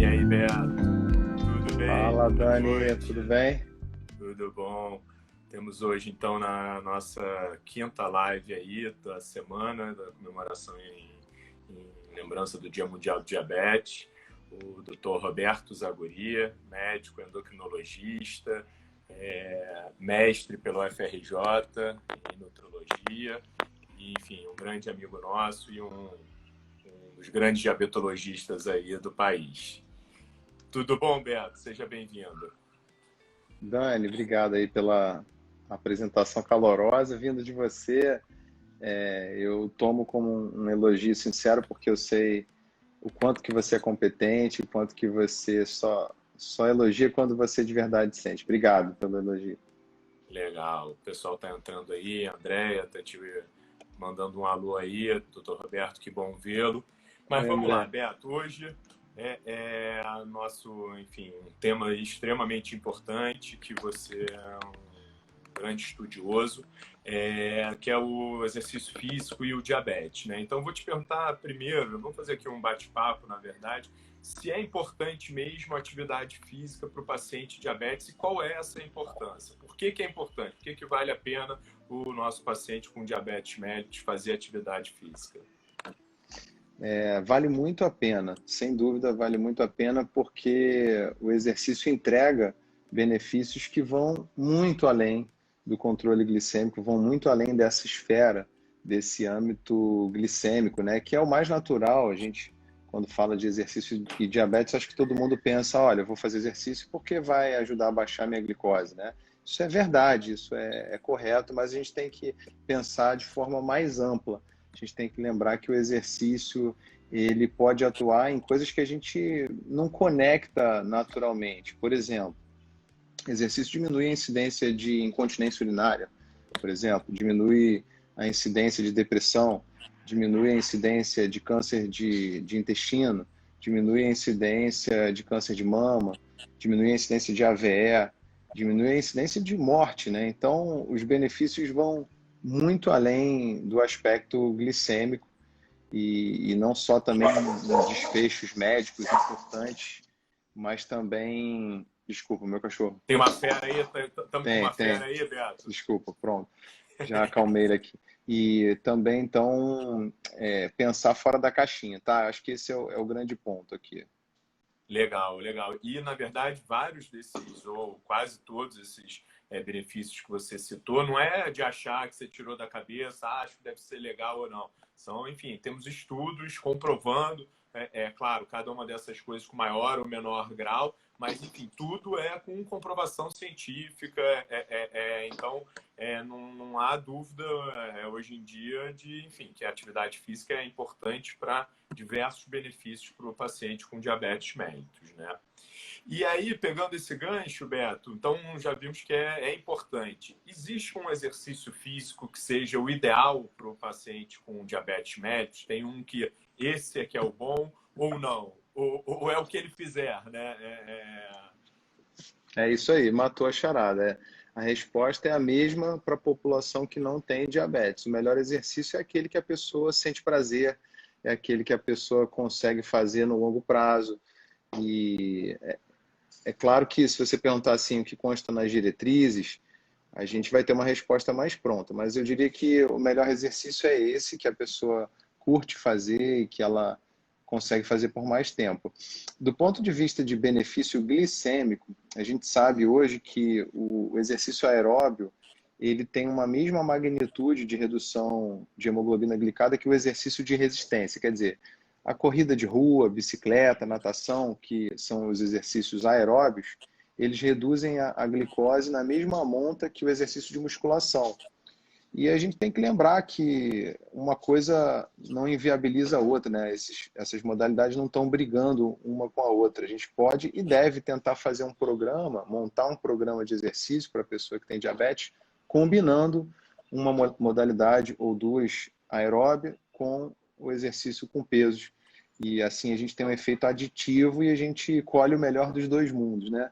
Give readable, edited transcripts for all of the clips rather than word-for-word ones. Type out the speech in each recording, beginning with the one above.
E aí, Beto? Tudo bem? Fala, Boa Dani, tudo noite. bem? Tudo bom? Temos hoje, então, na nossa quinta live aí da semana, da comemoração em lembrança do Dia Mundial do Diabetes, o Dr. Roberto Zagoria, médico endocrinologista, mestre pelo FRJ em nutrologia, e, enfim, um grande amigo nosso e um dos grandes diabetologistas aí do país. Tudo bom, Beto? Seja bem-vindo. Dani, obrigado aí pela apresentação calorosa vindo de você. Eu tomo como um elogio sincero porque eu sei o quanto que você é competente, o quanto que você só elogia quando você de verdade sente. Obrigado pelo elogio. Legal. O pessoal tá entrando aí, a Andréia tá te mandando um alô aí, doutor Roberto, que bom vê-lo. Mas Oi, vamos lá, André. Beto. Hoje é nosso, enfim, um tema extremamente importante, que você é um grande estudioso, que é o exercício físico e o diabetes, né? Então, vou te perguntar primeiro, vamos fazer aqui um bate-papo, na verdade, se é importante mesmo a atividade física para o paciente diabetes e qual é essa importância? Por que é importante? Por que vale a pena o nosso paciente com diabetes mellitus fazer atividade física? Vale muito a pena, sem dúvida vale muito a pena, porque o exercício entrega benefícios que vão muito além do controle glicêmico, vão muito além dessa esfera, desse âmbito glicêmico, né? Que é o mais natural. A gente, quando fala de exercício e diabetes, acho que todo mundo pensa, olha, eu vou fazer exercício porque vai ajudar a baixar minha glicose, né? Isso é verdade, isso é correto, mas a gente tem que pensar de forma mais ampla. A gente tem que lembrar que o exercício ele pode atuar em coisas que a gente não conecta naturalmente. Por exemplo, exercício diminui a incidência de incontinência urinária, por exemplo, diminui a incidência de depressão, diminui a incidência de câncer de intestino, diminui a incidência de câncer de mama, diminui a incidência de AVE, diminui a incidência de morte, né? Então, os benefícios vão muito além do aspecto glicêmico e não só também em desfechos médicos importantes, mas também. Desculpa, meu cachorro. Tem uma fera aí? Estamos com uma fera Tem. aí, Beto? Desculpa, pronto. Já acalmei ele aqui. E também, então, pensar fora da caixinha, tá? Acho que esse é o grande ponto aqui. Legal, legal. E, na verdade, vários desses, ou quase todos esses benefícios que você citou, não é de achar que você tirou da cabeça, acho que deve ser legal ou não. São, enfim, temos estudos comprovando, claro, cada uma dessas coisas com maior ou menor grau, mas, enfim, tudo é com comprovação científica. Então, não há dúvida hoje em dia de, enfim, que a atividade física é importante para diversos benefícios para o paciente com diabetes mellitus, né? E aí, pegando esse gancho, Beto, então já vimos que é importante. Existe um exercício físico que seja o ideal para o paciente com diabetes mellitus? Tem um que esse é que é o bom ou não? Ou é o que ele fizer, né? É isso aí, matou a charada. A resposta é a mesma para a população que não tem diabetes. O melhor exercício é aquele que a pessoa sente prazer, é aquele que a pessoa consegue fazer no longo prazo. E é claro que se você perguntar assim o que consta nas diretrizes, a gente vai ter uma resposta mais pronta. Mas eu diria que o melhor exercício é esse que a pessoa curte fazer e que ela consegue fazer por mais tempo. Do ponto de vista de benefício glicêmico, a gente sabe hoje que o exercício aeróbio ele tem uma mesma magnitude de redução de hemoglobina glicada que o exercício de resistência. Quer dizer, a corrida de rua, bicicleta, natação, que são os exercícios aeróbios, eles reduzem a glicose na mesma monta que o exercício de musculação. E a gente tem que lembrar que uma coisa não inviabiliza a outra, né? Essas modalidades não estão brigando uma com a outra. A gente pode e deve tentar fazer um programa, montar um programa de exercício para a pessoa que tem diabetes, combinando uma modalidade ou duas aeróbia com o exercício com pesos. E assim a gente tem um efeito aditivo e a gente colhe o melhor dos dois mundos, né?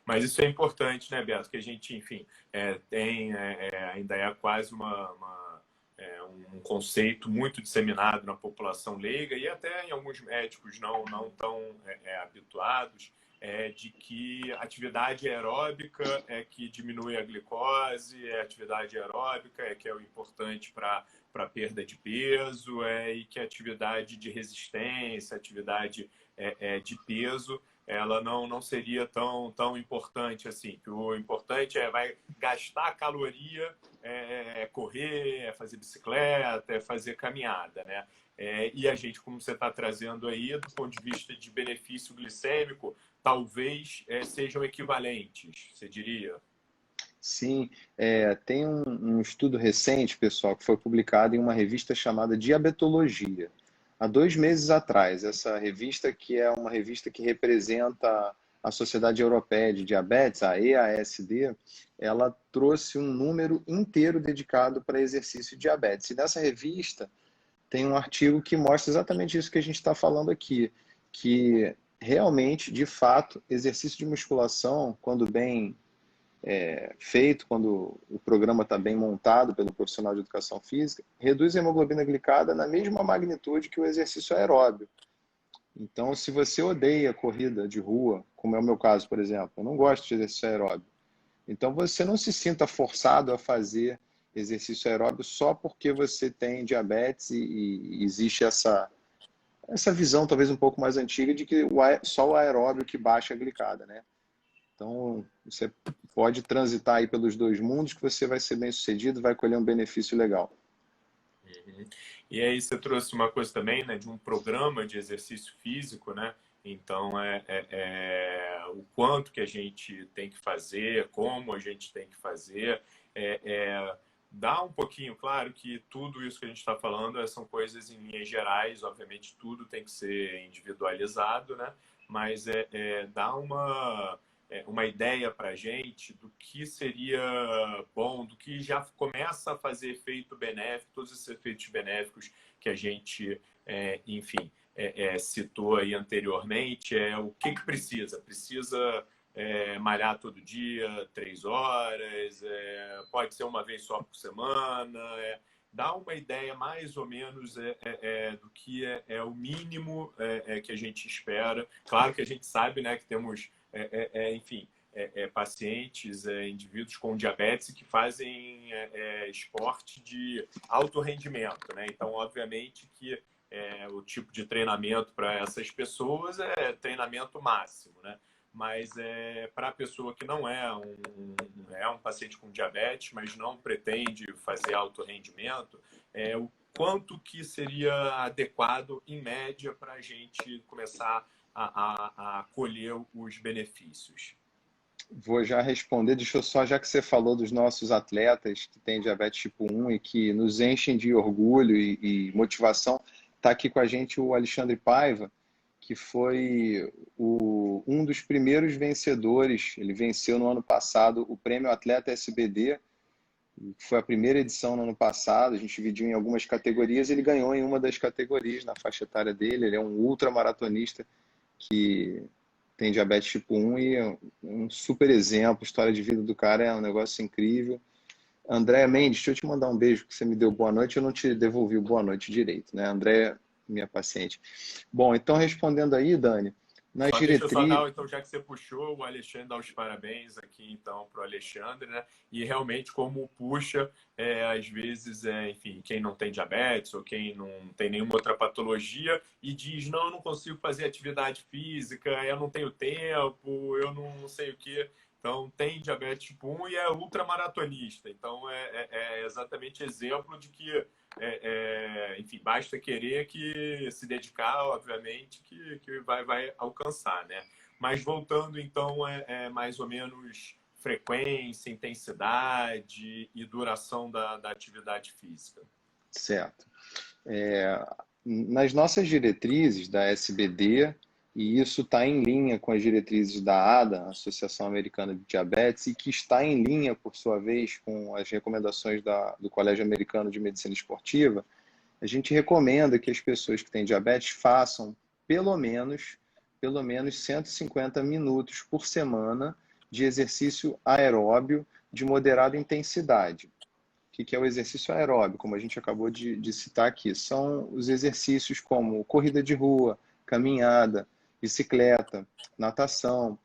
Mas isso é importante, né, Beto? Que a gente, enfim, ainda é quase um conceito muito disseminado na população leiga e até em alguns médicos não tão habituados, de que atividade aeróbica é que diminui a glicose, atividade aeróbica que é o importante para perda de peso, e que a atividade de resistência, atividade de peso, ela não seria tão importante assim. Que o importante vai gastar caloria, correr, fazer bicicleta, fazer caminhada, né? E a gente, como você está trazendo aí, do ponto de vista de benefício glicêmico, talvez sejam equivalentes, você diria? Sim, tem um estudo recente, pessoal, que foi publicado em uma revista chamada Diabetologia. Há 2 meses atrás, essa revista, que é uma revista que representa a Sociedade Europeia de Diabetes, a EASD, ela trouxe um número inteiro dedicado para exercício de diabetes. E nessa revista tem um artigo que mostra exatamente isso que a gente está falando aqui, que realmente, de fato, exercício de musculação, quando bem feito, quando o programa está bem montado pelo profissional de educação física, reduz a hemoglobina glicada na mesma magnitude que o exercício aeróbio. Então, se você odeia corrida de rua, como é o meu caso, por exemplo, eu não gosto de exercício aeróbio, então você não se sinta forçado a fazer exercício aeróbio só porque você tem diabetes e existe essa visão talvez um pouco mais antiga de que só o aeróbio que baixa a glicada, né? Então, você pode transitar aí pelos dois mundos que você vai ser bem sucedido, vai colher um benefício legal. Uhum. E aí você trouxe uma coisa também, né, de um programa de exercício físico, né? Então, o quanto que a gente tem que fazer, como a gente tem que fazer, dá um pouquinho, claro que tudo isso que a gente está falando são coisas em linhas gerais, obviamente tudo tem que ser individualizado, né? Mas dá uma ideia para a gente do que seria bom, do que já começa a fazer efeito benéfico, todos esses efeitos benéficos que a gente, enfim, citou aí anteriormente, o que precisa? Precisa malhar todo dia, 3 horas, pode ser uma vez só por semana, dá uma ideia mais ou menos do que o mínimo que a gente espera. Claro que a gente sabe, né, que temos enfim, pacientes, indivíduos com diabetes que fazem esporte de alto rendimento, né? Então, obviamente que o tipo de treinamento para essas pessoas é treinamento máximo, né? Mas para a pessoa que não é um paciente com diabetes, mas não pretende fazer alto rendimento, o quanto que seria adequado, em média, para a gente começar a colher os benefícios? Vou já responder, deixa eu só, já que você falou dos nossos atletas que têm diabetes tipo 1 e que nos enchem de orgulho e motivação, está aqui com a gente o Alexandre Paiva, que foi um dos primeiros vencedores. Ele venceu no ano passado o Prêmio Atleta SBD, foi a primeira edição no ano passado, a gente dividiu em algumas categorias, ele ganhou em uma das categorias na faixa etária dele, ele é um ultramaratonista que tem diabetes tipo 1 e é um super exemplo, a história de vida do cara é um negócio incrível. Andréa Mendes, deixa eu te mandar um beijo, que você me deu boa noite, eu não te devolvi o boa noite direito, né? Andréa, minha paciente. Bom, então respondendo aí, Dani, nas Só deixa eu só diretrizes... dar, então, já que você puxou, o Alexandre dá os parabéns aqui, então, para o Alexandre, né? E realmente, como puxa, às vezes, enfim, quem não tem diabetes ou quem não tem nenhuma outra patologia e diz, não, eu não consigo fazer atividade física, eu não tenho tempo, eu não sei o quê. Então, tem diabetes tipo 1 e é ultramaratonista. Então, é exatamente exemplo de que enfim, basta querer que se dedicar, obviamente, que vai alcançar, né? Mas voltando, então, mais ou menos frequência, intensidade e duração da atividade física. Certo. Nas nossas diretrizes da SBD, e isso está em linha com as diretrizes da ADA, Associação Americana de Diabetes, e que está em linha, por sua vez, com as recomendações do Colégio Americano de Medicina Esportiva, a gente recomenda que as pessoas que têm diabetes façam pelo menos 150 minutos por semana de exercício aeróbio de moderada intensidade. O que é o exercício aeróbio, como a gente acabou de citar aqui? São os exercícios como corrida de rua, caminhada, bicicleta, natação.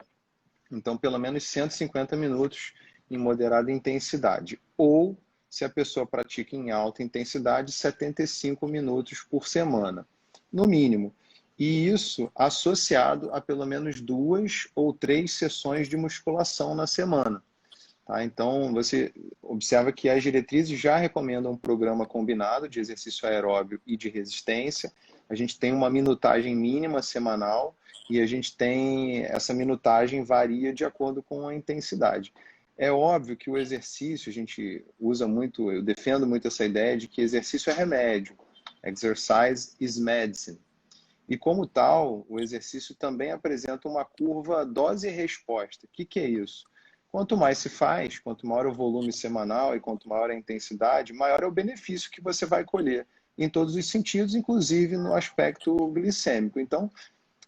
Então, pelo menos 150 minutos em moderada intensidade. Ou, se a pessoa pratica em alta intensidade, 75 minutos por semana, no mínimo. E isso associado a pelo menos 2 ou 3 sessões de musculação na semana. Tá? Então, você observa que as diretrizes já recomendam um programa combinado de exercício aeróbio e de resistência. A gente tem uma minutagem mínima semanal e a gente tem essa minutagem varia de acordo com a intensidade. É óbvio que o exercício, a gente usa muito, eu defendo muito essa ideia de que exercício é remédio. Exercise is medicine. E como tal, o exercício também apresenta uma curva dose e resposta. O que é isso? Quanto mais se faz, quanto maior o volume semanal e quanto maior a intensidade, maior é o benefício que você vai colher em todos os sentidos, inclusive no aspecto glicêmico. Então,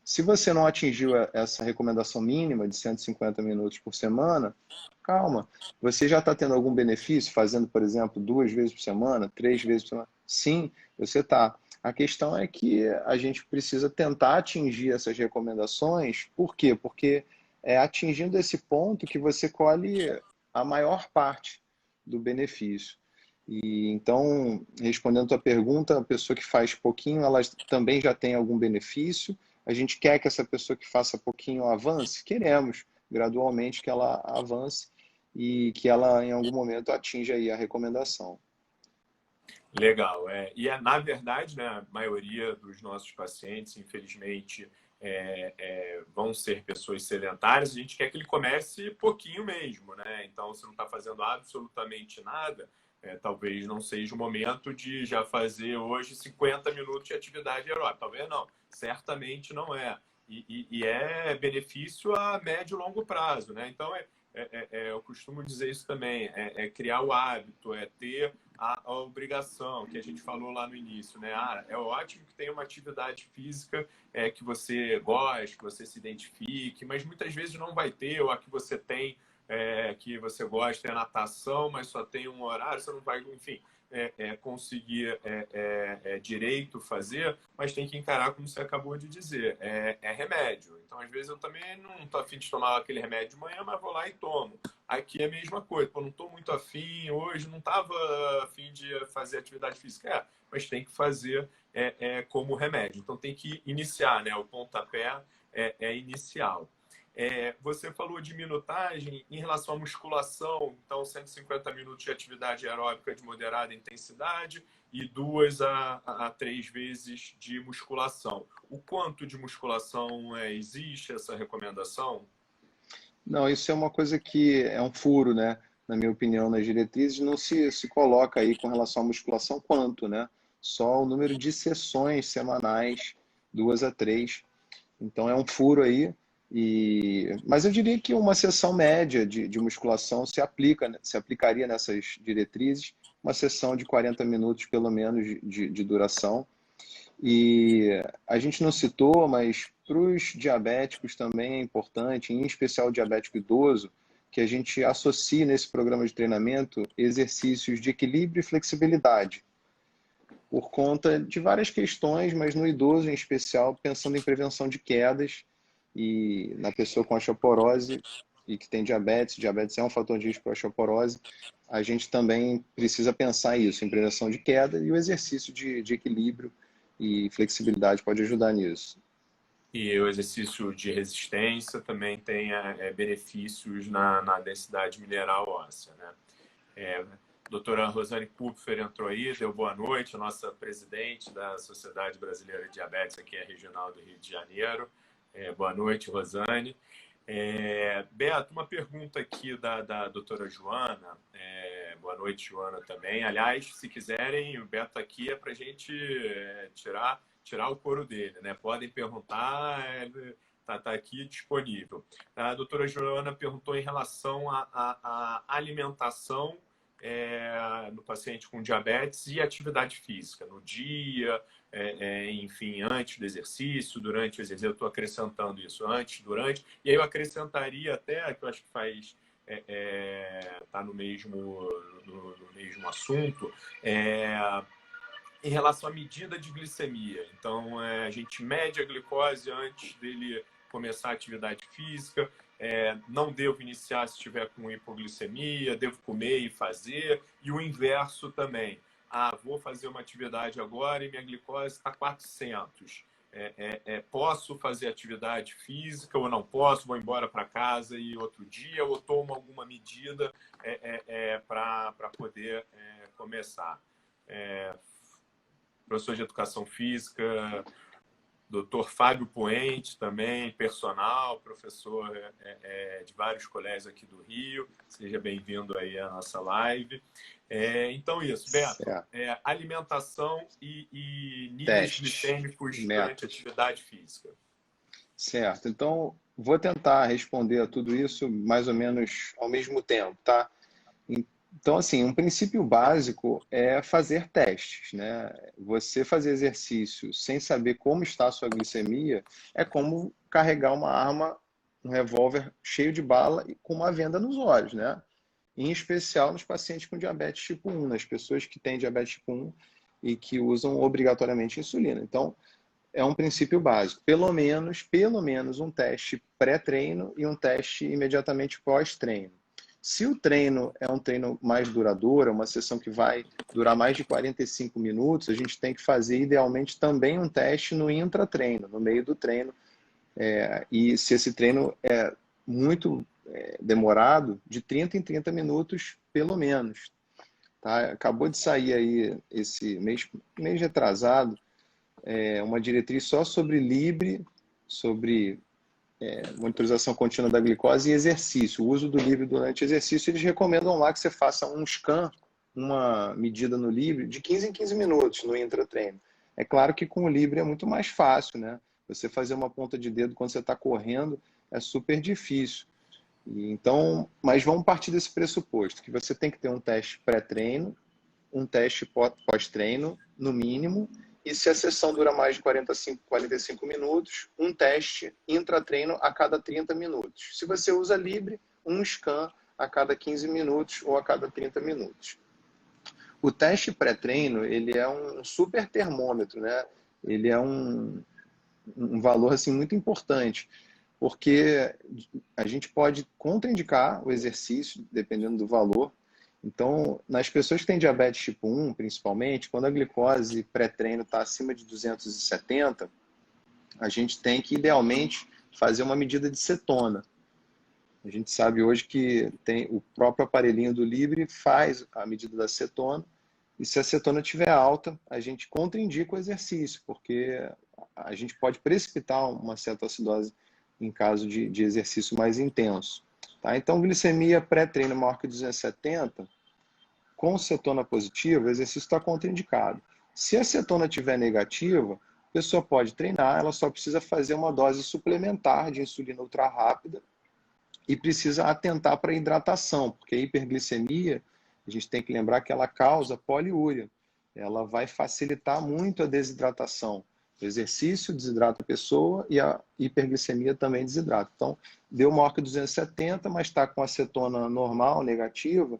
se você não atingiu essa recomendação mínima de 150 minutos por semana, calma. Você já está tendo algum benefício fazendo, por exemplo, 2 vezes por semana, 3 vezes por semana? Sim, você está. A questão é que a gente precisa tentar atingir essas recomendações. Por quê? Porque é atingindo esse ponto que você colhe a maior parte do benefício. E então, respondendo a tua pergunta, a pessoa que faz pouquinho, ela também já tem algum benefício. A gente quer que essa pessoa que faça pouquinho avance? Queremos, gradualmente, que ela avance e que ela, em algum momento, atinja aí a recomendação. Legal. Na verdade, né, a maioria dos nossos pacientes, infelizmente, vão ser pessoas sedentárias. A gente quer que ele comece pouquinho mesmo, né? Então, se não está fazendo absolutamente nada, talvez não seja o momento de já fazer hoje 50 minutos de atividade aeróbica. Talvez não. Certamente não é. E é benefício a médio e longo prazo, né? Então, eu costumo dizer isso também, criar o hábito, ter a obrigação, que a gente falou lá no início, né? É ótimo que tenha uma atividade física que você goste, que você se identifique, mas muitas vezes não vai ter, ou a que você tem, que você gosta é natação, mas só tem um horário, você não vai, enfim, conseguir direito fazer, mas tem que encarar como você acabou de dizer, é remédio. Então, às vezes, eu também não estou afim de tomar aquele remédio de manhã, mas vou lá e tomo. Aqui é a mesma coisa, pô, não estou muito afim, hoje não estava afim de fazer atividade física, mas tem que fazer como remédio. Então, tem que iniciar, né? O pontapé é inicial. Você falou de minutagem em relação à musculação, então 150 minutos de atividade aeróbica de moderada intensidade e 2 a 3 vezes de musculação. O quanto de musculação existe essa recomendação? Não, isso é uma coisa que é um furo, né? Na minha opinião, nas diretrizes, não se coloca aí com relação à musculação quanto, né? Só o número de sessões semanais, 2 a 3. Então é um furo aí. Mas eu diria que uma sessão média de musculação se aplicaria nessas diretrizes, uma sessão de 40 minutos pelo menos de duração. E a gente não citou, mas para os diabéticos também é importante, em especial o diabético idoso, que a gente associe nesse programa de treinamento exercícios de equilíbrio e flexibilidade, por conta de várias questões, mas no idoso em especial, pensando em prevenção de quedas e na pessoa com osteoporose e que tem diabetes, diabetes é um fator de risco para osteoporose, a gente também precisa pensar isso, em prevenção de queda, e o exercício de equilíbrio e flexibilidade pode ajudar nisso. E o exercício de resistência também tem benefícios na densidade mineral óssea, né? Doutora Rosane Kupfer entrou aí, deu boa noite, a nossa presidente da Sociedade Brasileira de Diabetes, aqui é regional do Rio de Janeiro. Boa noite, Rosane. Beto, uma pergunta aqui da doutora Joana. Boa noite, Joana, também. Aliás, se quiserem, o Beto aqui é para a gente tirar o couro dele, né? Podem perguntar, tá aqui disponível. A doutora Joana perguntou em relação à alimentação no paciente com diabetes e atividade física, no dia, enfim, antes do exercício, durante o exercício. Eu estou acrescentando isso, antes, durante, e aí eu acrescentaria até, que eu acho que faz tá no mesmo assunto, em relação à medida de glicemia. Então, a gente mede a glicose antes dele começar a atividade física, não devo iniciar se estiver com hipoglicemia, devo comer e fazer, e o inverso também. Vou fazer uma atividade agora e minha glicose está 400. Posso fazer atividade física ou não posso? Vou embora para casa e outro dia, ou tomo alguma medida para poder começar. Professor de Educação Física, Dr. Fábio Poente também, personal, professor de vários colégios aqui do Rio. Seja bem-vindo aí à nossa live. Então, isso, Beto, alimentação e níveis glicêmicos durante a atividade física. Certo. Então, vou tentar responder a tudo isso mais ou menos ao mesmo tempo, tá? Então, assim, um princípio básico é fazer testes, né? Você fazer exercício sem saber como está a sua glicemia é como carregar uma arma, um revólver cheio de bala e com uma venda nos olhos, né? Em especial nos pacientes com diabetes tipo 1, nas pessoas que têm diabetes tipo 1 e que usam obrigatoriamente insulina. Então, é um princípio básico. Pelo menos um teste pré-treino e um teste imediatamente pós-treino. Se o treino é um treino mais duradouro, uma sessão que vai durar mais de 45 minutos, a gente tem que fazer, idealmente, também um teste no intratreino, no meio do treino. E se esse treino é muito demorado, de 30 em 30 minutos, pelo menos. Tá? Acabou de sair aí, esse mês retrasado, uma diretriz só sobre Libre, sobre monitorização contínua da glicose e exercício, o uso do Libre durante exercício. Eles recomendam lá que você faça um scan, uma medida no Libre, de 15 em 15 minutos no intratreino. É claro que com o Libre é muito mais fácil, né? Você fazer uma ponta de dedo quando você está correndo é super difícil. Então, mas vamos partir desse pressuposto, que você tem que ter um teste pré-treino, um teste pós-treino, no mínimo, e se a sessão dura mais de 45 minutos, um teste intratreino a cada 30 minutos. Se você usa Libre, um scan a cada 15 minutos ou a cada 30 minutos. O teste pré-treino, ele é um super termômetro, né? Ele é um valor assim, muito importante, porque a gente pode contraindicar o exercício, dependendo do valor. Então, nas pessoas que têm diabetes tipo 1, principalmente, quando a glicose pré-treino está acima de 270, a gente tem que, idealmente, fazer uma medida de cetona. A gente sabe hoje que tem o próprio aparelhinho do Libre faz a medida da cetona, e se a cetona estiver alta, a gente contraindica o exercício, porque a gente pode precipitar uma cetoacidose em caso de exercício mais intenso. Tá? Então, glicemia pré-treino maior que 270, com cetona positiva, o exercício está contraindicado. Se a cetona estiver negativa, a pessoa pode treinar, ela só precisa fazer uma dose suplementar de insulina ultra rápida e precisa atentar para a hidratação, porque a hiperglicemia, a gente tem que lembrar que ela causa poliúria. Ela vai facilitar muito a desidratação. O exercício desidrata a pessoa e a hiperglicemia também desidrata. Então, deu maior que 270, mas está com a cetona normal, negativa,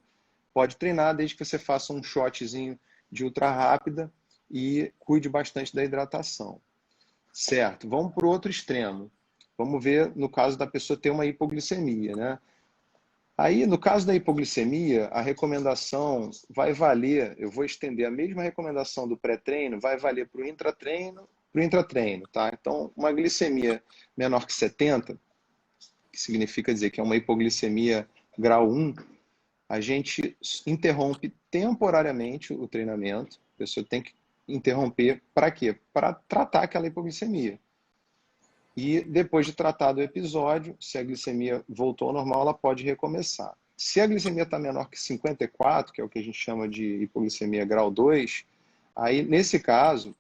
pode treinar desde que você faça um shotzinho de ultra rápida e cuide bastante da hidratação. Certo, vamos para o outro extremo. Vamos ver no caso da pessoa ter uma hipoglicemia, né? Aí, no caso da hipoglicemia, a recomendação vai valer, eu vou estender a mesma recomendação do pré-treino, vai valer para o intratreino, tá? Então, uma glicemia menor que 70, que significa dizer que é uma hipoglicemia grau 1, a gente interrompe temporariamente o treinamento. A pessoa tem que interromper para quê? Para tratar aquela hipoglicemia. E depois de tratado o episódio, se a glicemia voltou ao normal, ela pode recomeçar. Se a glicemia está menor que 54, que é o que a gente chama de hipoglicemia grau 2, aí nesse caso,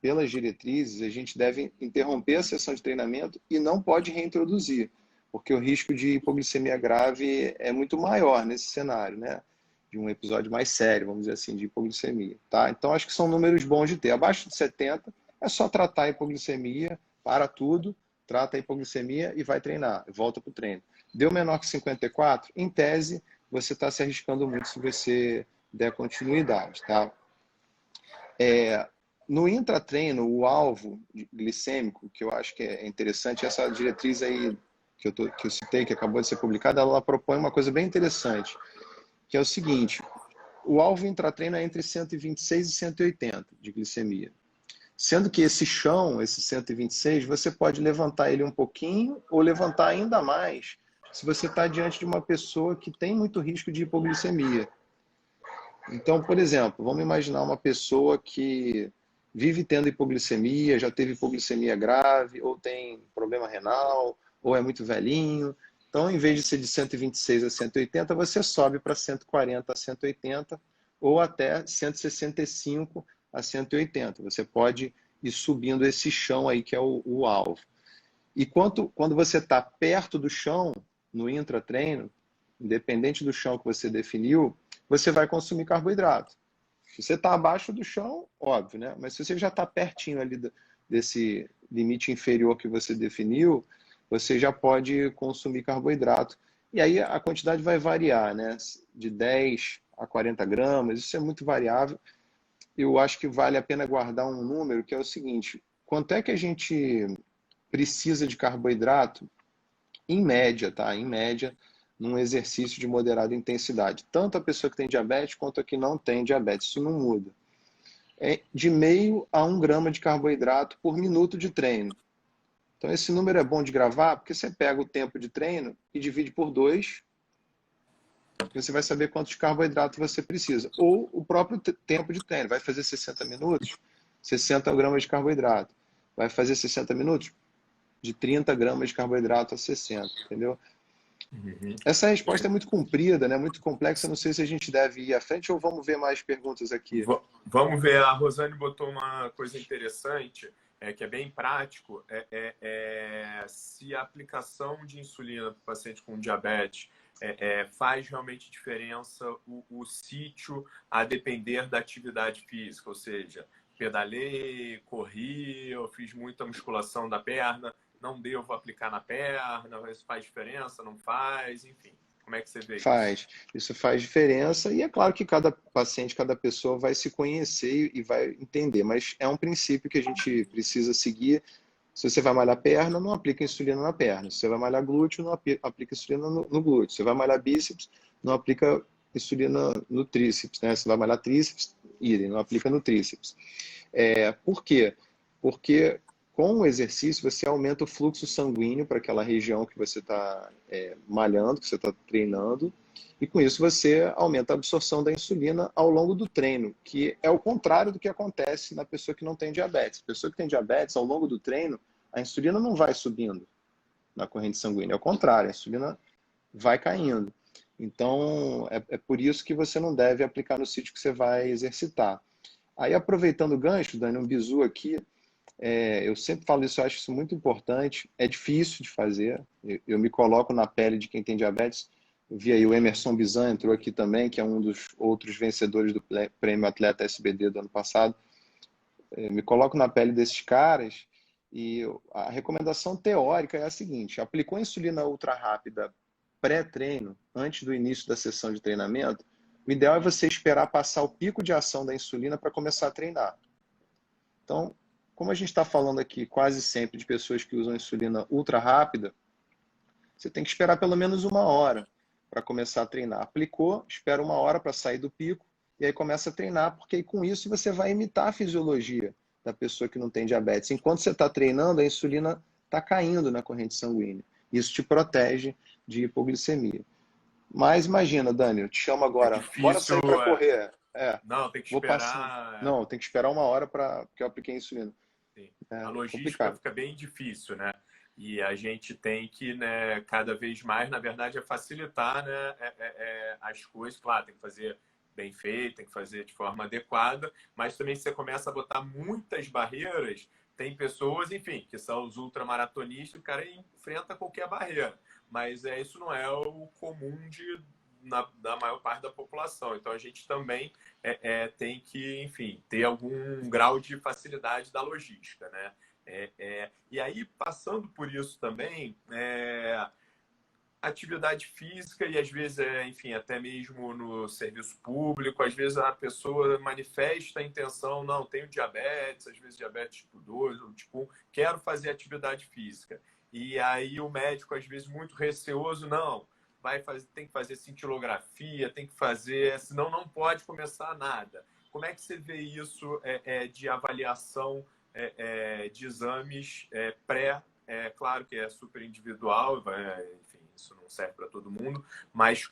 pelas diretrizes, a gente deve interromper a sessão de treinamento e não pode reintroduzir, porque o risco de hipoglicemia grave é muito maior nesse cenário, né? De um episódio mais sério, vamos dizer assim, de hipoglicemia. Tá? Então, acho que são números bons de ter. Abaixo de 70, é só tratar a hipoglicemia, para tudo, trata a hipoglicemia e vai treinar, volta para o treino. Deu menor que 54, em tese, você está se arriscando muito se você der continuidade, tá? No intratreino, o alvo glicêmico, que eu acho que é interessante, essa diretriz aí que eu citei, que acabou de ser publicada, ela propõe uma coisa bem interessante, que é o seguinte: o alvo intratreino é entre 126 e 180 de glicemia. Sendo que esse chão, esse 126, você pode levantar ele um pouquinho ou levantar ainda mais se você está diante de uma pessoa que tem muito risco de hipoglicemia. Então, por exemplo, vamos imaginar uma pessoa que vive tendo hipoglicemia, já teve hipoglicemia grave, ou tem problema renal, ou é muito velhinho. Então, em vez de ser de 126 a 180, você sobe para 140 a 180, ou até 165 a 180. Você pode ir subindo esse chão aí, que é o alvo. E quando você está perto do chão, no intratreino, independente do chão que você definiu, você vai consumir carboidrato. Se você está abaixo do chão, óbvio, né? Mas se você já está pertinho ali desse limite inferior que você definiu, você já pode consumir carboidrato. E aí a quantidade vai variar, né? De 10 a 40 gramas, isso é muito variável. Eu acho que vale a pena guardar um número, que é o seguinte: quanto é que a gente precisa de carboidrato, em média, tá? Em média, num exercício de moderada intensidade. Tanto a pessoa que tem diabetes quanto a que não tem diabetes. Isso não muda. É de meio a 1 grama de carboidrato por minuto de treino. Então, esse número é bom de gravar, porque você pega o tempo de treino e divide por 2, você vai saber quantos carboidratos você precisa. Ou o próprio tempo de treino. Vai fazer 60 minutos, 60 gramas de carboidrato. Vai fazer 60 minutos, de 30 gramas de carboidrato a 60, entendeu? Uhum. Essa resposta é muito comprida, né? Muito complexa. Não sei se a gente deve ir à frente ou vamos ver mais perguntas aqui. Vamos ver. A Rosane botou uma coisa interessante, que é bem prático. Se a aplicação de insulina para o paciente com diabetes faz realmente diferença o sítio a depender da atividade física, ou seja, pedalei, corri, eu fiz muita musculação da perna, não devo aplicar na perna, isso faz diferença, não faz, enfim. Como é que você vê isso? Faz. Isso faz diferença e é claro que cada paciente, cada pessoa vai se conhecer e vai entender, mas é um princípio que a gente precisa seguir. Se você vai malhar perna, não aplica insulina na perna. Se você vai malhar glúteo, não aplica insulina no glúteo. Se você vai malhar bíceps, não aplica insulina no tríceps, né? Se você vai malhar tríceps, idem, não aplica no tríceps. Por quê? Porque com o exercício você aumenta o fluxo sanguíneo para aquela região que você está malhando, que você está treinando, e com isso você aumenta a absorção da insulina ao longo do treino, que é o contrário do que acontece na pessoa que não tem diabetes. A pessoa que tem diabetes, ao longo do treino, a insulina não vai subindo na corrente sanguínea, é o contrário, a insulina vai caindo. Então, é por isso que você não deve aplicar no sítio que você vai exercitar. Aí, aproveitando o gancho, Dani, um bizu aqui, eu sempre falo isso, eu acho isso muito importante, é difícil de fazer, eu me coloco na pele de quem tem diabetes. Eu vi aí o Emerson Bizan entrou aqui também, que é um dos outros vencedores do Prêmio Atleta SBD do ano passado. Me coloco na pele desses caras e a recomendação teórica é a seguinte: aplicou insulina ultra rápida pré-treino, antes do início da sessão de treinamento, o ideal é você esperar passar o pico de ação da insulina para começar a treinar. Então, como a gente está falando aqui quase sempre de pessoas que usam insulina ultra rápida, você tem que esperar pelo menos 1 hora para começar a treinar. Aplicou, espera 1 hora para sair do pico e aí começa a treinar, porque aí, com isso você vai imitar a fisiologia da pessoa que não tem diabetes. Enquanto você está treinando, a insulina está caindo na corrente sanguínea. Isso te protege de hipoglicemia. Mas imagina, Dani, eu te chamo agora, bora Difícil. sair para correr. Não, tem que Vou passar. esperar. Não, tem que esperar 1 hora para que eu apliquei a insulina. Sim. É A logística complicado. fica bem difícil, né? E a gente tem que, né, cada vez mais, na verdade, facilitar, né, as coisas. Claro, tem que fazer bem feito, tem que fazer de forma adequada, mas também se você começa a botar muitas barreiras, tem pessoas, enfim, que são os ultramaratonistas, o cara enfrenta qualquer barreira. Mas isso não é o comum da maior parte da população. Então, a gente também tem que, enfim, ter algum grau de facilidade da logística, né? E aí, passando por isso também, atividade física e às vezes, enfim, até mesmo no serviço público, às vezes a pessoa manifesta a intenção, não, tenho diabetes, às vezes diabetes tipo 2 ou tipo 1, quero fazer atividade física. E aí o médico, às vezes, muito receoso, não, tem que fazer cintilografia, tem que fazer, senão não pode começar nada. Como é que você vê isso de avaliação de exames pré? Claro que é super individual, enfim, isso não serve para todo mundo, mas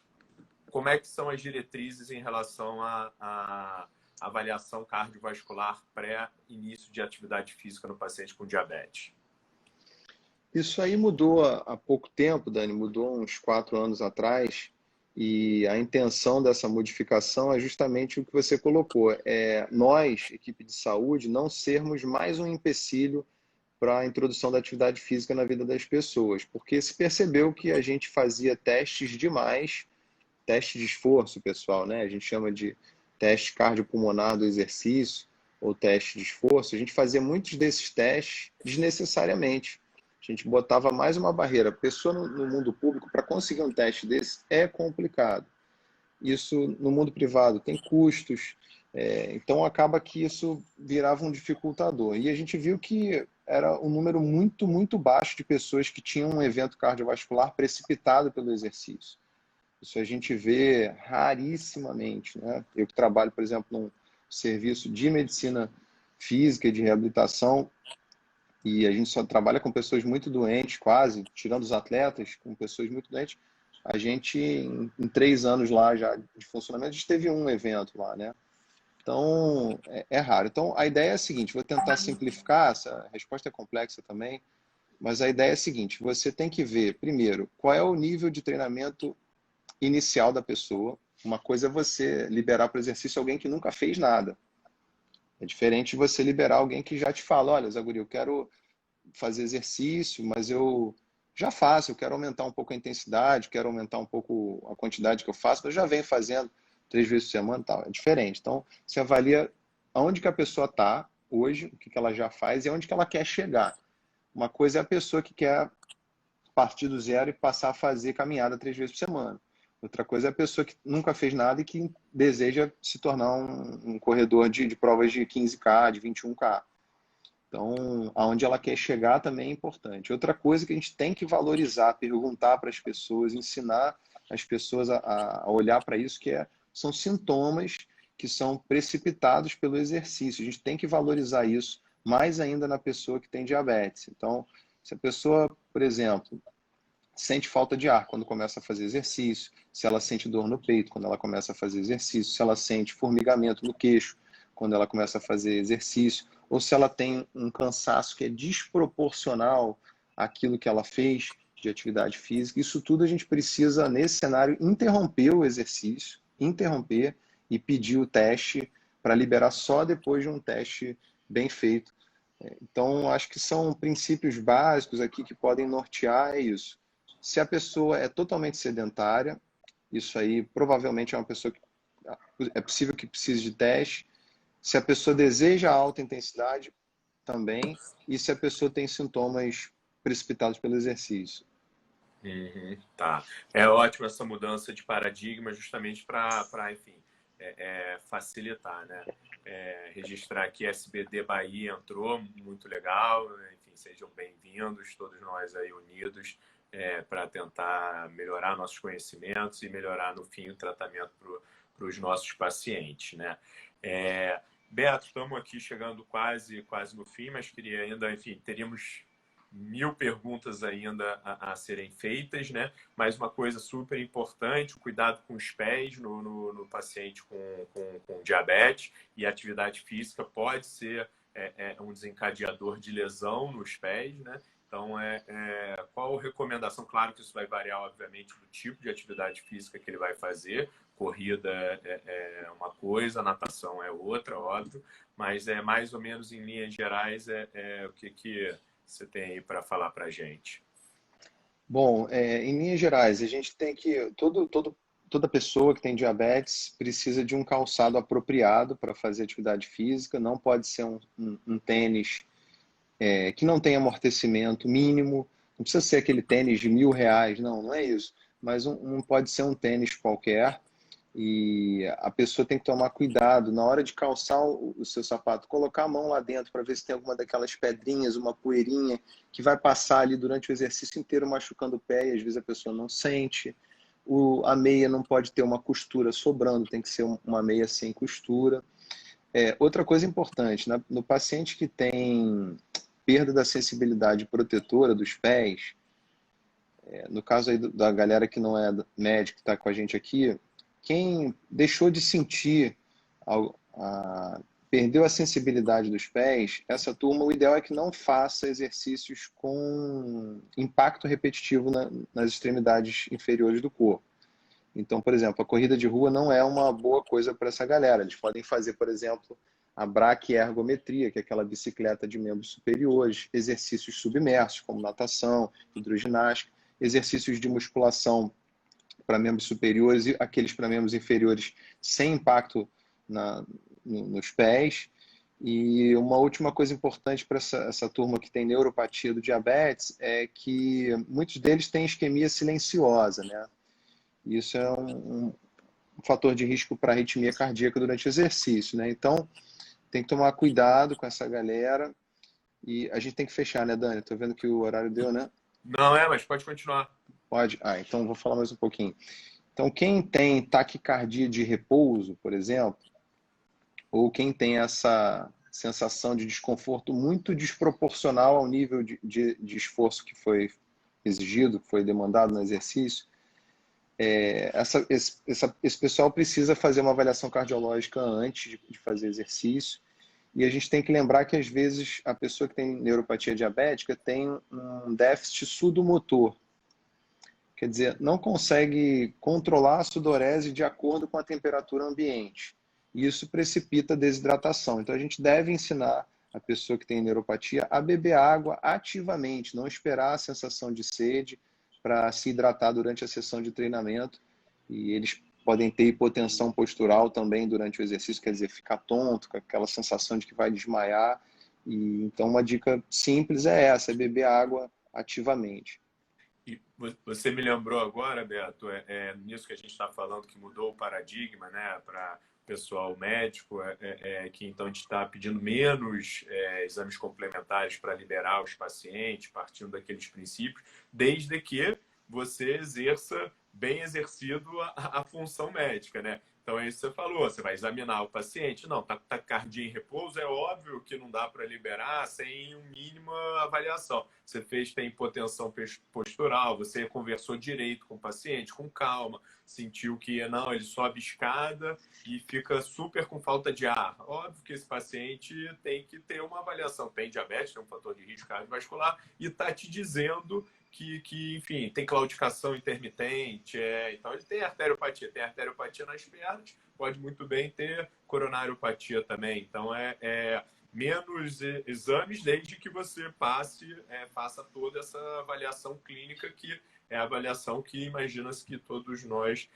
como é que são as diretrizes em relação à avaliação cardiovascular pré-início de atividade física no paciente com diabetes? Isso aí mudou há pouco tempo, Dani, mudou uns 4 anos atrás, e a intenção dessa modificação é justamente o que você colocou, nós, equipe de saúde, não sermos mais um empecilho para a introdução da atividade física na vida das pessoas, porque se percebeu que a gente fazia testes demais, teste de esforço, pessoal, né? A gente chama de teste cardiopulmonar do exercício ou teste de esforço. A gente fazia muitos desses testes desnecessariamente. A gente botava mais uma barreira. A pessoa no mundo público, para conseguir um teste desse, é complicado. Isso no mundo privado tem custos, então acaba que isso virava um dificultador. E a gente viu que era um número muito, muito baixo de pessoas que tinham um evento cardiovascular precipitado pelo exercício. Isso a gente vê rarissimamente, né? Eu que trabalho, por exemplo, num serviço de medicina física e de reabilitação, e a gente só trabalha com pessoas muito doentes, quase, tirando os atletas, com pessoas muito doentes. A gente, em 3 anos lá já de funcionamento, a gente teve um evento lá, né? Então, é raro. Então, a ideia é a seguinte, vou tentar simplificar, essa resposta é complexa também, mas a ideia é a seguinte, você tem que ver, primeiro, qual é o nível de treinamento inicial da pessoa. Uma coisa é você liberar para o exercício alguém que nunca fez nada. É diferente de você liberar alguém que já te fala, olha, Zaguri, eu quero fazer exercício, mas eu já faço, eu quero aumentar um pouco a intensidade, quero aumentar um pouco a quantidade que eu faço, mas eu já venho fazendo 3 vezes por semana e tal. É diferente. Então, você avalia aonde que a pessoa está hoje, o que ela já faz e aonde que ela quer chegar. Uma coisa é a pessoa que quer partir do zero e passar a fazer caminhada 3 vezes por semana. Outra coisa é a pessoa que nunca fez nada e que deseja se tornar um corredor de provas de 15K, de 21K. Então, aonde ela quer chegar também é importante. Outra coisa que a gente tem que valorizar, perguntar para as pessoas, ensinar as pessoas a olhar para isso, são sintomas que são precipitados pelo exercício. A gente tem que valorizar isso mais ainda na pessoa que tem diabetes. Então, se a pessoa, por exemplo, sente falta de ar quando começa a fazer exercício, se ela sente dor no peito quando ela começa a fazer exercício, se ela sente formigamento no queixo quando ela começa a fazer exercício, ou se ela tem um cansaço que é desproporcional àquilo que ela fez de atividade física, isso tudo a gente precisa, nesse cenário, interromper o exercício, interromper e pedir o teste para liberar só depois de um teste bem feito. Então, acho que são princípios básicos aqui que podem nortear isso. Se a pessoa é totalmente sedentária, isso aí provavelmente é uma pessoa que é possível que precise de teste. Se a pessoa deseja alta intensidade, também. E se a pessoa tem sintomas precipitados pelo exercício. Uhum, tá. É ótimo essa mudança de paradigma justamente para, enfim, facilitar, né? Registrar aqui SBD Bahia entrou, muito legal. Enfim, sejam bem-vindos, todos nós aí unidos para tentar melhorar nossos conhecimentos e melhorar, no fim, o tratamento para os nossos pacientes, né? Beto, estamos aqui chegando quase no fim, mas queria ainda, enfim, teríamos 1000 perguntas ainda a serem feitas, né? Mas uma coisa super importante, o cuidado com os pés no paciente com diabetes, e atividade física pode ser um desencadeador de lesão nos pés, né? Então, qual a recomendação? Claro que isso vai variar, obviamente, do tipo de atividade física que ele vai fazer. Corrida é uma coisa, natação é outra, óbvio, mas mais ou menos em linhas gerais o que você tem aí para falar para a gente? Bom, em linhas gerais, a gente tem que... Toda pessoa que tem diabetes precisa de um calçado apropriado para fazer atividade física. Não pode ser um tênis que não tem amortecimento mínimo. Não precisa ser aquele tênis de R$ 1.000, não, não é isso. Mas pode ser um tênis qualquer. E a pessoa tem que tomar cuidado na hora de calçar o seu sapato, colocar a mão lá dentro para ver se tem alguma daquelas pedrinhas, uma poeirinha que vai passar ali durante o exercício inteiro machucando o pé e às vezes a pessoa não sente. A meia não pode ter uma costura sobrando, tem que ser uma meia sem costura. Outra coisa importante, no paciente que tem perda da sensibilidade protetora dos pés, no caso aí da galera que não é médico, que está com a gente aqui, quem deixou de sentir, perdeu a sensibilidade dos pés, essa turma, o ideal é que não faça exercícios com impacto repetitivo nas extremidades inferiores do corpo. Então, por exemplo, a corrida de rua não é uma boa coisa para essa galera. Eles podem fazer, por exemplo, a braquiergometria, que é aquela bicicleta de membros superiores, exercícios submersos, como natação, hidroginástica, exercícios de musculação para membros superiores e aqueles para membros inferiores sem impacto nos pés. E uma última coisa importante para essa turma que tem neuropatia do diabetes é que muitos deles têm isquemia silenciosa, né? Isso é um fator de risco para arritmia cardíaca durante o exercício, né? Então, tem que tomar cuidado com essa galera e a gente tem que fechar, né, Dani? Tô vendo que o horário deu, né? Não mas pode continuar. Pode? Então vou falar mais um pouquinho. Então, quem tem taquicardia de repouso, por exemplo, ou quem tem essa sensação de desconforto muito desproporcional ao nível de esforço que foi exigido, que foi demandado no exercício, esse pessoal precisa fazer uma avaliação cardiológica antes de fazer exercício. E a gente tem que lembrar que, às vezes, a pessoa que tem neuropatia diabética tem um déficit sudomotor. Quer dizer, não consegue controlar a sudorese de acordo com a temperatura ambiente. E isso precipita a desidratação. Então, a gente deve ensinar a pessoa que tem neuropatia a beber água ativamente, não esperar a sensação de sede para se hidratar durante a sessão de treinamento. E eles podem ter hipotensão postural também durante o exercício, quer dizer, ficar tonto, com aquela sensação de que vai desmaiar. E, então, uma dica simples é essa, é beber água ativamente. E você me lembrou agora, Beto, nisso que a gente está falando, que mudou o paradigma, né, para o pessoal médico, que então a gente está pedindo menos exames complementares para liberar os pacientes, partindo daqueles princípios, desde que você exerça bem exercido a função médica, né? Então é isso que você falou, você vai examinar o paciente, não, tá taquicardia em repouso, é óbvio que não dá para liberar sem uma mínima avaliação. Você tem hipotensão postural, você conversou direito com o paciente, com calma, sentiu que não, ele sobe escada e fica super com falta de ar. Óbvio que esse paciente tem que ter uma avaliação, tem diabetes, tem um fator de risco cardiovascular e está te dizendo que, enfim, tem claudicação intermitente, então ele tem arteriopatia nas pernas, pode muito bem ter coronariopatia também. Então, menos exames desde que você faça toda essa avaliação clínica, que é a avaliação que imagina-se que todos nós,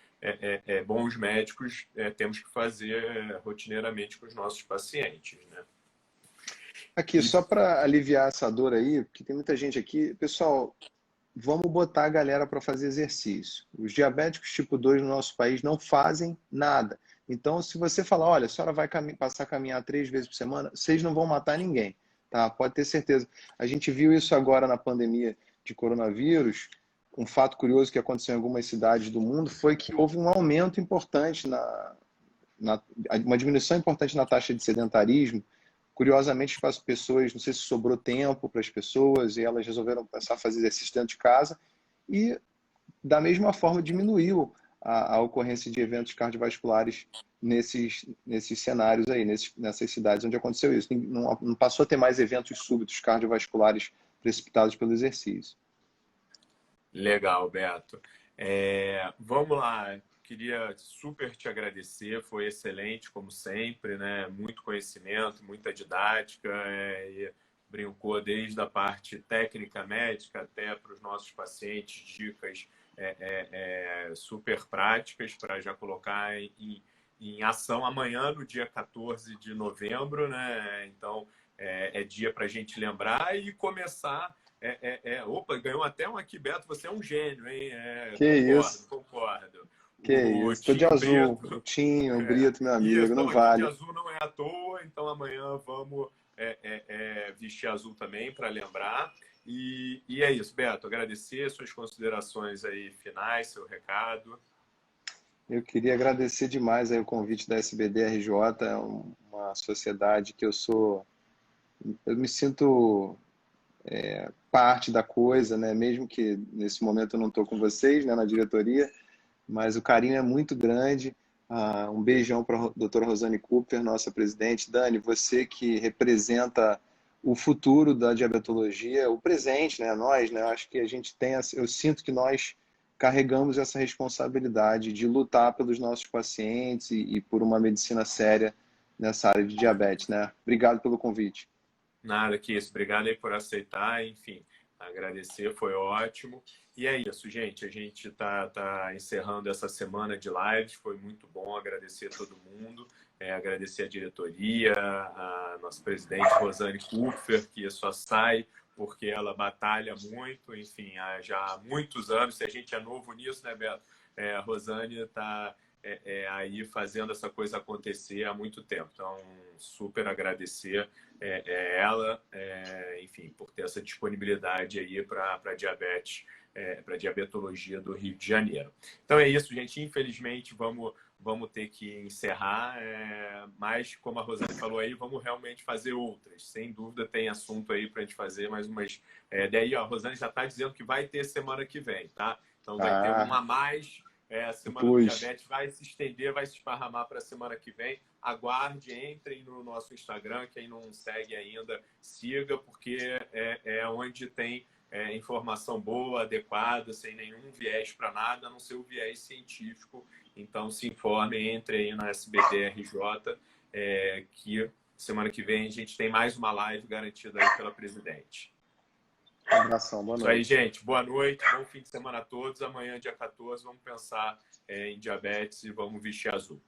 bons médicos, temos que fazer rotineiramente com os nossos pacientes, né? Aqui, só para aliviar essa dor aí, porque tem muita gente aqui. Pessoal, vamos botar a galera para fazer exercício. Os diabéticos tipo 2 no nosso país não fazem nada. Então, se você falar, olha, a senhora vai passar a caminhar 3 vezes por semana, vocês não vão matar ninguém, tá? Pode ter certeza. A gente viu isso agora na pandemia de coronavírus. Um fato curioso que aconteceu em algumas cidades do mundo foi que houve um aumento importante, uma diminuição importante na taxa de sedentarismo. Curiosamente, as pessoas, não sei se sobrou tempo para as pessoas e elas resolveram passar a fazer exercício dentro de casa e, da mesma forma, diminuiu a ocorrência de eventos cardiovasculares nesses cenários aí, nessas cidades onde aconteceu isso. Não passou a ter mais eventos súbitos cardiovasculares precipitados pelo exercício. Legal, Beto. Vamos lá. Queria super te agradecer, foi excelente, como sempre, né? Muito conhecimento, muita didática, e brincou desde a parte técnica médica até para os nossos pacientes, dicas super práticas para já colocar em ação amanhã, no dia 14 de novembro, né? Então, é dia para a gente lembrar e começar. Opa, ganhou até um aqui, Beto, você é um gênio, hein? Que Concordo, isso, concordo. que O isso. Tô de Tinho azul. O Brito, Tinho, o Brito, meu e eu amigo, não estou aqui de vale. azul não é à toa, então amanhã vamos vestir azul também para lembrar. E é isso, Beto, agradecer suas considerações aí finais, seu recado. Eu queria agradecer demais aí o convite da SBD-RJ, é uma sociedade que eu me sinto parte da coisa, né? Mesmo que nesse momento eu não estou com vocês, né, na diretoria, mas o carinho é muito grande. Um beijão para a doutora Rosane Cooper, nossa presidente. Dani, você que representa o futuro da diabetologia, o presente, né? Nós, né? Eu acho que a gente tem, eu sinto que nós carregamos essa responsabilidade de lutar pelos nossos pacientes e por uma medicina séria nessa área de diabetes, né? Obrigado pelo convite. Nada que isso, obrigado aí por aceitar, enfim, agradecer, foi ótimo. E é isso, gente, a gente tá encerrando essa semana de lives, foi muito bom, agradecer a todo mundo, agradecer a diretoria, a nossa presidente Rosane Kupfer, que só sai porque ela batalha muito, enfim, já há muitos anos, se a gente é novo nisso, né, Beto? A Rosane está aí fazendo essa coisa acontecer há muito tempo, então super agradecer ela, enfim, por ter essa disponibilidade aí para diabetes, para diabetologia do Rio de Janeiro. Então é isso, gente. Infelizmente, vamos ter que encerrar, mas, como a Rosane falou aí, vamos realmente fazer outras. Sem dúvida, tem assunto aí para a gente fazer mais umas. Daí, ó, a Rosane já está dizendo que vai ter semana que vem, tá? Então vai ter uma a mais. A Semana do Pus. Diabetes vai se estender, vai se esparramar para a semana que vem. Aguarde, entrem no nosso Instagram. Quem não segue ainda, siga, porque é onde tem informação boa, adequada, sem nenhum viés para nada, a não ser o viés científico. Então, se informe, entre aí na SBT-RJ, que semana que vem a gente tem mais uma live garantida aí pela presidente. Um abração, boa Isso aí, noite. gente. Boa noite, bom fim de semana a todos. Amanhã, dia 14, vamos pensar em diabetes e vamos vestir azul.